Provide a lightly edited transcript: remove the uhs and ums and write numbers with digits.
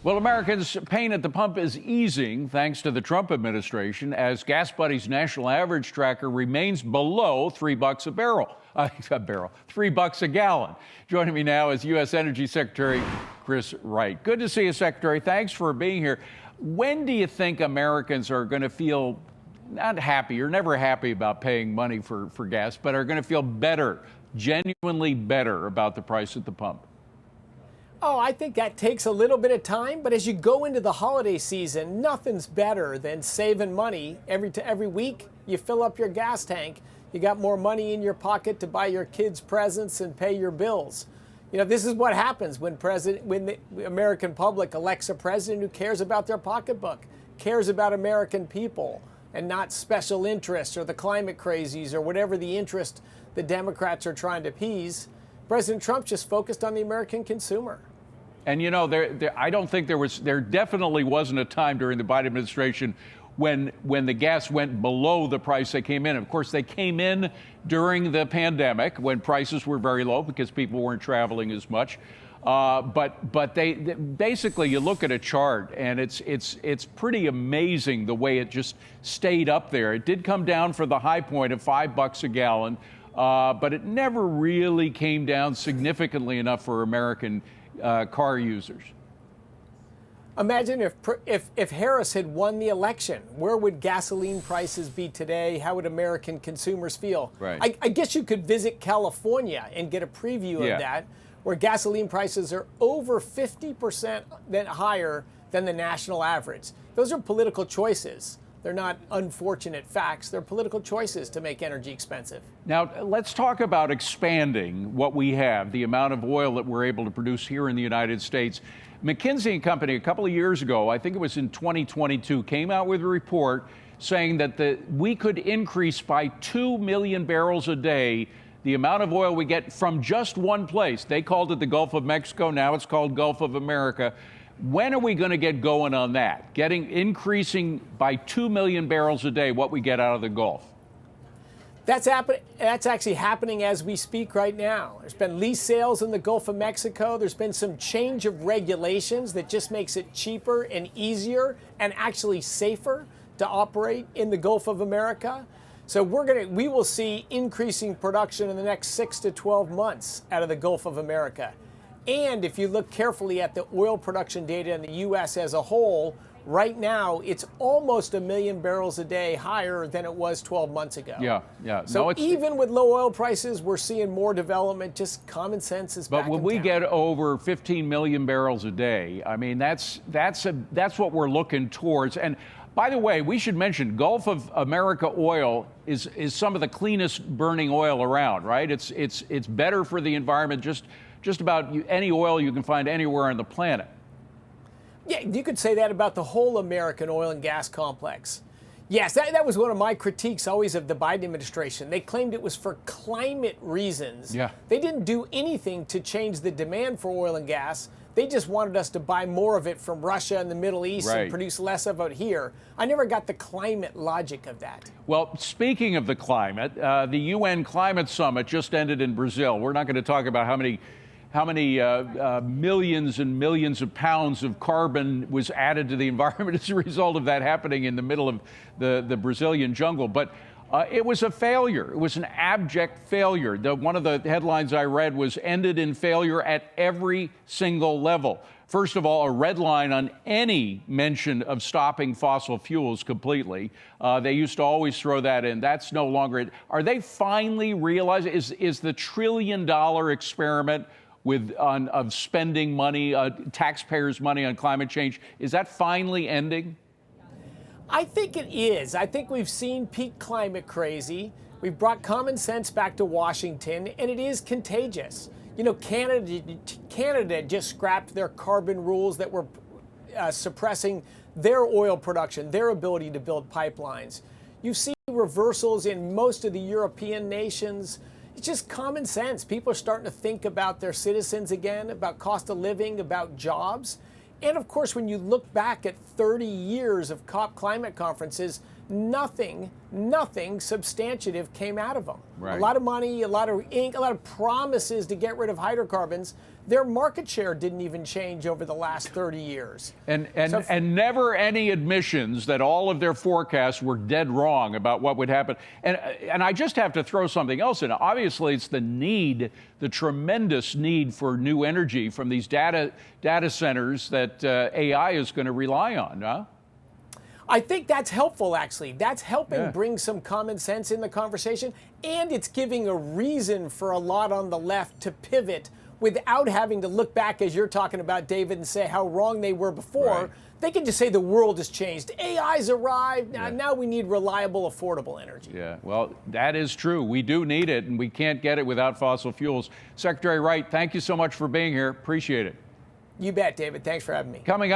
Well, Americans' pain at the pump is easing thanks to the Trump administration as Gas Buddy's national average tracker remains below $3 a barrel. $3 a gallon. Joining me now is U.S. Energy Secretary Chris Wright. Good to see you, Secretary. Thanks for being here. When do you think Americans are going to feel not happy? You're never happy about paying money for gas, but are going to feel better, genuinely better about the price at the pump? Oh, I think that takes a little bit of time, but as you go into the holiday season, nothing's better than saving money. Every week, you fill up your gas tank. You got more money in your pocket to buy your kids presents and pay your bills. You know, this is what happens when the American public elects a president who cares about their pocketbook, cares about American people, and not special interests or the climate crazies or whatever the interest the Democrats are trying to appease. President Trump just focused on the American consumer. And you know, I don't think there definitely wasn't a time during the Biden administration when the gas went below the price they came in. Of course, they came in during the pandemic when prices were very low because people weren't traveling as much. But they basically, you look at a chart and it's pretty amazing the way it just stayed up there. It did come down for the high point of $5 a gallon. But it never really came down significantly enough for American car users. Imagine if Harris had won the election, where would gasoline prices be today? How would American consumers feel? Right. I guess you could visit California and get a preview of that, where gasoline prices are over 50% higher than the national average. Those are political choices. They're not unfortunate facts. They're political choices to make energy expensive. Now, let's talk about expanding what we have, the amount of oil that we're able to produce here in the United States. McKinsey & Company, a couple of years ago, I think it was in 2022, came out with a report saying that we could increase by 2 million barrels a day the amount of oil we get from just one place. They called it the Gulf of Mexico. Now it's called Gulf of America. When are we going to get going on that? Increasing by 2 million barrels a day what we get out of the Gulf? That's actually happening as we speak right now. There's been lease sales in the Gulf of Mexico. There's been some change of regulations that just makes it cheaper and easier and actually safer to operate in the Gulf of America. So we will see increasing production in the next 6 to 12 months out of the Gulf of America. And if you look carefully at the oil production data in the U.S. as a whole, right now it's almost 1 million barrels a day higher than it was 12 months ago. Yeah. So even with low oil prices, we're seeing more development. Just common sense is back in town. But when we get over 15 million barrels a day, I mean, that's what we're looking towards. And by the way, we should mention Gulf of America oil is some of the cleanest burning oil around, right? It's better for the environment, just about any oil you can find anywhere on the planet. Yeah, you could say that about the whole American oil and gas complex. Yes, that was one of my critiques always of the Biden administration. They claimed it was for climate reasons. Yeah. They didn't do anything to change the demand for oil and gas. They just wanted us to buy more of it from Russia and the Middle East and produce less of it here. I never got the climate logic of that. Well, speaking of the climate, the UN Climate Summit just ended in Brazil. We're not going to talk about how many millions and millions of pounds of carbon was added to the environment as a result of that happening in the middle of the Brazilian jungle. But it was a failure. It was an abject failure. One of the headlines I read was ended in failure at every single level. First of all, a red line on any mention of stopping fossil fuels completely. They used to always throw that in. That's no longer it. Are they finally realizing, is the $1 trillion experiment of spending money, taxpayers' money on climate change, is that finally ending? I think it is. I think we've seen peak climate crazy. We've brought common sense back to Washington, and it is contagious. You know, Canada just scrapped their carbon rules that were suppressing their oil production, their ability to build pipelines. You see reversals in most of the European nations. It's just common sense. People are starting to think about their citizens again, about cost of living, about jobs. And of course, when you look back at 30 years of COP climate conferences, nothing substantive came out of them. Right. A lot of money, a lot of ink, a lot of promises to get rid of hydrocarbons. Their market share didn't even change over the last 30 years. And never any admissions that all of their forecasts were dead wrong about what would happen. And I just have to throw something else in. Obviously, it's the tremendous need for new energy from these data centers that AI is going to rely on, huh? I think that's helpful, actually. That's helping bring some common sense in the conversation, and it's giving a reason for a lot on the left to pivot without having to look back, as you're talking about, David, and say how wrong they were before. Right. They can just say the world has changed. AI's arrived. Now we need reliable, affordable energy. Yeah, well, that is true. We do need it, and we can't get it without fossil fuels. Secretary Wright, thank you so much for being here. Appreciate it. You bet, David. Thanks for having me. Coming up.